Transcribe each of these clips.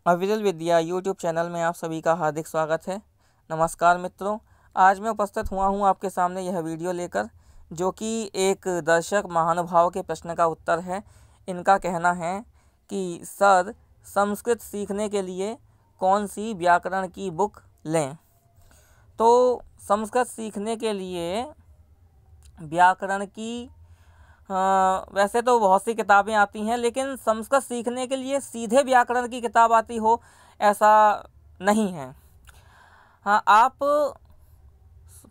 अविरल विद्या YouTube channel में आप सभी का हार्दिक स्वागत है। नमस्कार मित्रों, आज मैं उपस्थित हुआ हूँ आपके सामने यह वीडियो लेकर, जो कि एक दर्शक महानुभाव के प्रश्न का उत्तर है। इनका कहना है कि सर, संस्कृत सीखने के लिए कौन सी व्याकरण की बुक लें। तो संस्कृत सीखने के लिए व्याकरण की वैसे तो बहुत सी किताबें आती हैं, लेकिन संस्कृत सीखने के लिए सीधे व्याकरण की किताब आती हो ऐसा नहीं है। हाँ, आप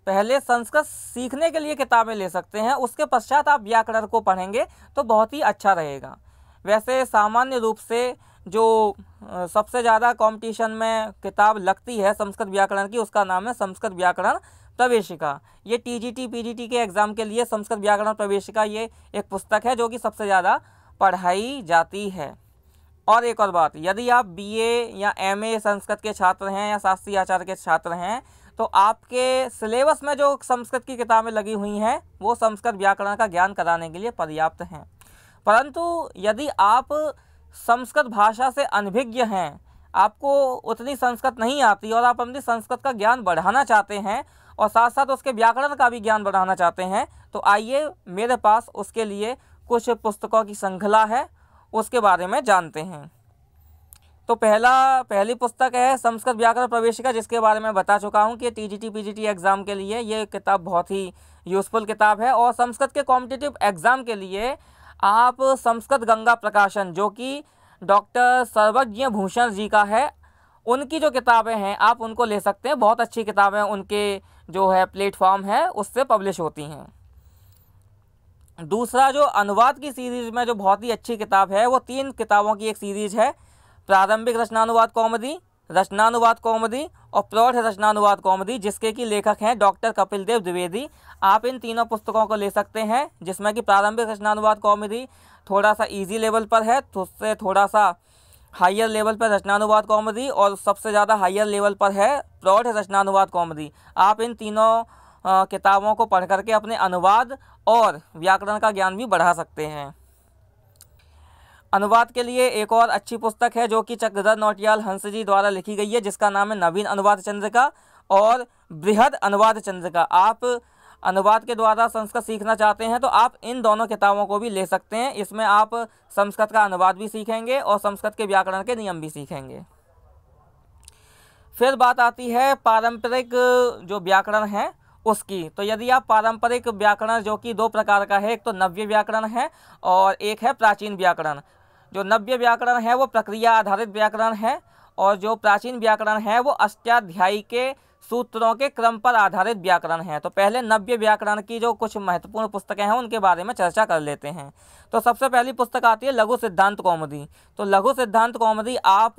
पहले संस्कृत सीखने के लिए किताबें ले सकते हैं, उसके पश्चात आप व्याकरण को पढ़ेंगे तो बहुत ही अच्छा रहेगा। वैसे सामान्य रूप से जो सबसे ज़्यादा कंपटीशन में किताब लगती है संस्कृत व्याकरण की, उसका नाम है संस्कृत व्याकरण प्रवेशिका। ये टीजीटी पीजीटी के एग्ज़ाम के लिए संस्कृत व्याकरण प्रवेशिका ये एक पुस्तक है जो कि सबसे ज़्यादा पढ़ाई जाती है। और एक और बात, यदि आप बीए या एमए संस्कृत के छात्र हैं या शास्त्री आचार्य के छात्र हैं, तो आपके सिलेबस में जो संस्कृत की किताबें लगी हुई हैं वो संस्कृत व्याकरण का ज्ञान कराने के लिए पर्याप्त हैं। परंतु यदि आप संस्कृत भाषा से अनभिज्ञ हैं, आपको उतनी संस्कृत नहीं आती और आप अपनी संस्कृत का ज्ञान बढ़ाना चाहते हैं और साथ साथ उसके व्याकरण का भी ज्ञान बढ़ाना चाहते हैं, तो आइए मेरे पास उसके लिए कुछ पुस्तकों की श्रृंखला है, उसके बारे में जानते हैं। तो पहली पुस्तक है संस्कृत व्याकरण प्रवेशिका, जिसके बारे में बता चुका हूँ कि टीजीटी पीजीटी एग्ज़ाम के लिए ये किताब बहुत ही यूज़फुल किताब है। और संस्कृत के कॉम्पिटिटिव एग्ज़ाम के लिए आप संस्कृत गंगा प्रकाशन, जो कि डॉक्टर सर्वज्ञ भूषण जी का है, उनकी जो किताबें हैं आप उनको ले सकते हैं। बहुत अच्छी किताबें उनके जो है प्लेटफॉर्म है उससे पब्लिश होती हैं। दूसरा, जो अनुवाद की सीरीज़ में जो बहुत ही अच्छी किताब है, वो 3 किताबों की एक सीरीज़ है, प्रारंभिक रचनानुवाद कौमुदी, रचनानुवाद कौमुदी और प्रौढ़ रचनानुवाद कौमुदी, जिसके की लेखक हैं डॉक्टर कपिल देव द्विवेदी। आप इन तीनों पुस्तकों को ले सकते हैं, जिसमें कि प्रारंभिक रचनानुवाद कौमुदी थोड़ा सा इजी लेवल पर है, तो उससे थोड़ा सा हायर लेवल पर रचनानुवाद कौमुदी, और सबसे ज़्यादा हायर लेवल पर है प्रौढ़ रचनानुवाद कौमुदी। आप इन तीनों किताबों को पढ़ करके अपने अनुवाद और व्याकरण का ज्ञान भी बढ़ा सकते हैं। अनुवाद के लिए एक और अच्छी पुस्तक है जो कि चक्रधर नौटियाल हंस जी द्वारा लिखी गई है, जिसका नाम है नवीन अनुवाद चंद्रिका और बृहद अनुवाद चंद्रिका। आप अनुवाद के द्वारा संस्कृत सीखना चाहते हैं तो आप इन दोनों किताबों को भी ले सकते हैं। इसमें आप संस्कृत का अनुवाद भी सीखेंगे और संस्कृत के व्याकरण के नियम भी सीखेंगे। फिर बात आती है पारंपरिक जो व्याकरण है उसकी। तो यदि आप पारंपरिक व्याकरण, जो कि 2 प्रकार का है, एक तो नव्य व्याकरण है और एक है प्राचीन व्याकरण। जो नव्य व्याकरण है वो प्रक्रिया आधारित व्याकरण है, और जो प्राचीन व्याकरण है वो अष्टाध्यायी के सूत्रों के क्रम पर आधारित व्याकरण है। तो पहले नव्य व्याकरण की जो कुछ महत्वपूर्ण पुस्तकें हैं उनके बारे में चर्चा कर लेते हैं। तो सबसे पहली पुस्तक आती है लघु सिद्धांत कौमुदी। तो लघु सिद्धांत कौमुदी आप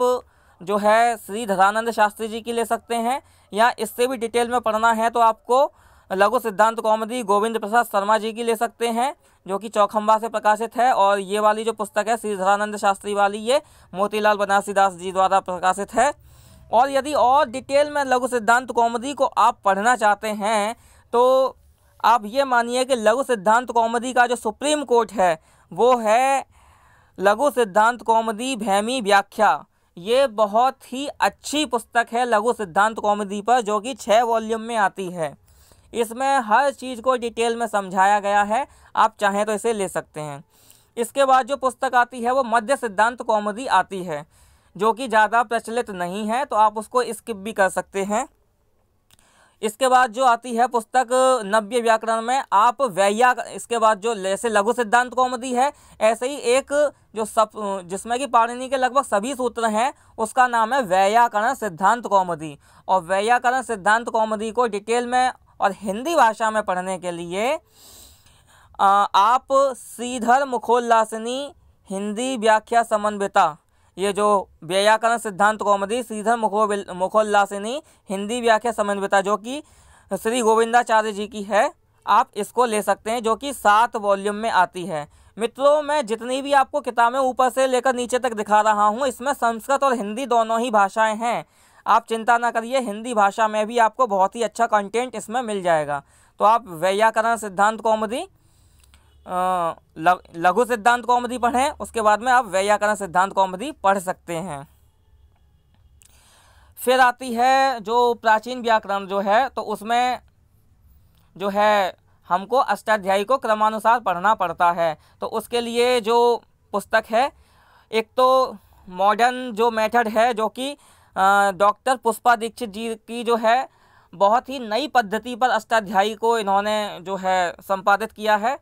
जो है श्री धरानंद शास्त्री जी की ले सकते हैं, या इससे भी डिटेल में पढ़ना है तो आपको लघु सिद्धांत कौमुदी गोविंद प्रसाद शर्मा जी की ले सकते हैं, जो कि चौखंबा से प्रकाशित है। और ये वाली जो पुस्तक है श्री धरानंद शास्त्री वाली, ये मोतीलाल बनारसीदास जी द्वारा प्रकाशित है। और यदि और डिटेल में लघु सिद्धांत कौमुदी को आप पढ़ना चाहते हैं तो आप ये मानिए कि लघु सिद्धांत कौमुदी का जो सुप्रीम कोर्ट है वो है लघु सिद्धांत कौमुदी भैमी व्याख्या। ये बहुत ही अच्छी पुस्तक है लघु सिद्धांत कौमुदी पर, जो कि 6 वॉल्यूम में आती है। इसमें हर चीज़ को डिटेल में समझाया गया है, आप चाहें तो इसे ले सकते हैं। इसके बाद जो पुस्तक आती है वो मध्य सिद्धांत कौमुदी आती है, जो कि ज़्यादा प्रचलित नहीं है, तो आप उसको स्किप भी कर सकते हैं। इसके बाद जो आती है पुस्तक नव्य व्याकरण में, आप इसके बाद जो जैसे लघु सिद्धांत कौमुदी है, ऐसे ही एक जो जिसमें कि पाणिनि के लगभग सभी सूत्र हैं, उसका नाम है वैयाकरण सिद्धांत कौमुदी। और वैयाकरण सिद्धांत कौमुदी को डिटेल में और हिंदी भाषा में पढ़ने के लिए आप श्रीधर मुखोल्लासिनी हिंदी व्याख्या समन्विता, ये जो व्याकरण सिद्धांत कौमुदी श्रीधर मुखोल्लासिनी हिंदी व्याख्या समन्विता, जो कि श्री गोविंदाचार्य जी की है, आप इसको ले सकते हैं, जो कि 7 वॉल्यूम में आती है। मित्रों, मैं जितनी भी आपको किताबें ऊपर से लेकर नीचे तक दिखा रहा हूँ, इसमें संस्कृत और हिंदी दोनों ही भाषाएं हैं। आप चिंता ना करिए, हिंदी भाषा में भी आपको बहुत ही अच्छा कंटेंट इसमें मिल जाएगा। तो आप व्याकरण सिद्धांत कौमुदी लघु सिद्धांत कौमुदी पढ़ें, उसके बाद में आप व्याकरण सिद्धांत कौमुदी पढ़ सकते हैं। फिर आती है जो प्राचीन व्याकरण जो है, तो उसमें जो है हमको अष्टाध्यायी को क्रमानुसार पढ़ना पड़ता है। तो उसके लिए जो पुस्तक है, एक तो मॉडर्न जो मेथड है जो कि डॉक्टर पुष्पा दीक्षित जी की जो है बहुत ही नई पद्धति पर अष्टाध्यायी को इन्होंने जो है संपादित किया है।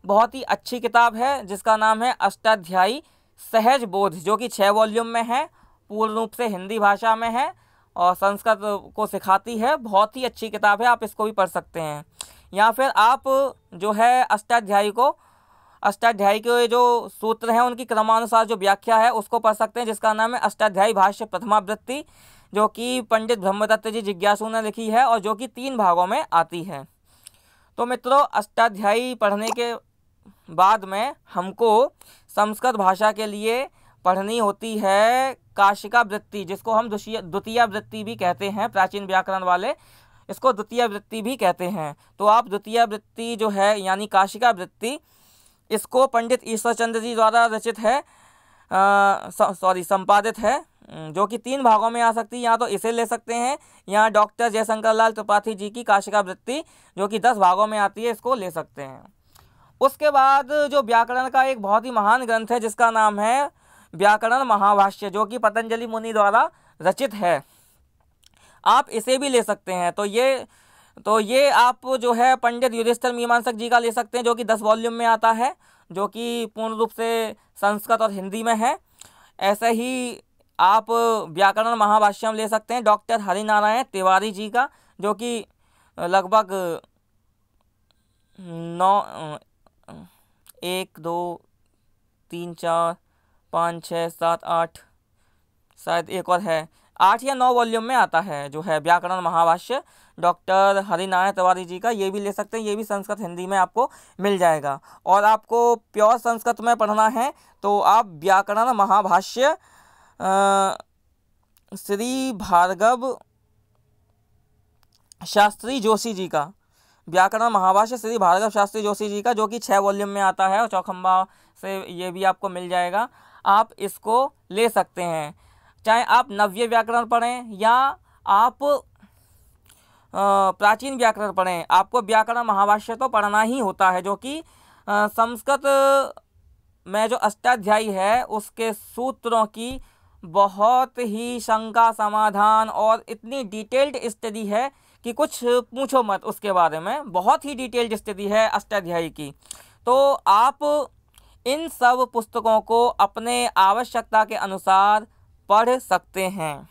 बहुत ही अच्छी किताब है जिसका नाम है अष्टाध्यायी सहज बोध, जो कि 6 वॉल्यूम में है, पूर्ण रूप से हिंदी भाषा में है और संस्कृत को सिखाती है। बहुत ही अच्छी किताब है, आप इसको भी पढ़ सकते हैं। या फिर आप जो है अष्टाध्यायी के जो सूत्र हैं उनकी क्रमानुसार जो व्याख्या है उसको पढ़ सकते हैं, जिसका नाम है अष्टाध्यायी भाष्य प्रथमावृत्ति, जो कि पंडित ब्रह्मदत्त जी जिज्ञासु ने लिखी है और जो कि 3 भागों में आती है। तो मित्रों, अष्टाध्यायी पढ़ने के बाद में हमको संस्कृत भाषा के लिए पढ़नी होती है काशिका वृत्ति, जिसको हम द्वितीय वृत्ति भी कहते हैं। प्राचीन व्याकरण वाले इसको द्वितीय वृत्ति भी कहते हैं। तो आप द्वितीय वृत्ति जो है यानी काशिका वृत्ति, इसको पंडित ईश्वरचंद्र जी द्वारा रचित है, संपादित है, जो कि 3 भागों में आ सकती है। या तो इसे ले सकते हैं या डॉक्टर जयशंकर लाल त्रिपाठी जी की काशिका वृत्ति जो कि 10 भागों में आती है, इसको ले सकते हैं। उसके बाद जो व्याकरण का एक बहुत ही महान ग्रंथ है जिसका नाम है व्याकरण महाभाष्य, जो कि पतंजलि मुनि द्वारा रचित है, आप इसे भी ले सकते हैं। तो ये आप जो है पंडित युधिष्ठिर मीमांसक जी का ले सकते हैं, जो कि 10 वॉल्यूम में आता है, जो कि पूर्ण रूप से संस्कृत और हिंदी में है। ऐसे ही आप व्याकरण महाभाष्यम ले सकते हैं डॉक्टर हरिनारायण तिवारी जी का, जो कि लगभग 1 2 3 4 5 6 7 8 शायद एक और है, 8 या 9 वॉल्यूम में आता है जो है व्याकरण महाभाष्य डॉक्टर हरिनारायण तिवारी जी का। ये भी ले सकते हैं, ये भी संस्कृत हिंदी में आपको मिल जाएगा। और आपको प्योर संस्कृत में पढ़ना है तो आप व्याकरण महाभाष्य श्री भार्गव शास्त्री जोशी जी का, व्याकरण महाभाष्य श्री भार्गव शास्त्री जोशी जी का, जो कि 6 वॉल्यूम में आता है और चौखंबा से ये भी आपको मिल जाएगा। आप इसको ले सकते हैं, चाहे आप नव्य व्याकरण पढ़ें या आप प्राचीन व्याकरण पढ़ें, आपको व्याकरण महाभाष्य तो पढ़ना ही होता है, जो कि संस्कृत में जो अष्टाध्यायी है उसके सूत्रों की बहुत ही शंका समाधान और इतनी डिटेल्ड स्टडी है कि कुछ पूछो मत उसके बारे में। बहुत ही डिटेल्ड स्टडी है अष्टाध्यायी की। तो आप इन सब पुस्तकों को अपने आवश्यकता के अनुसार पढ़ सकते हैं।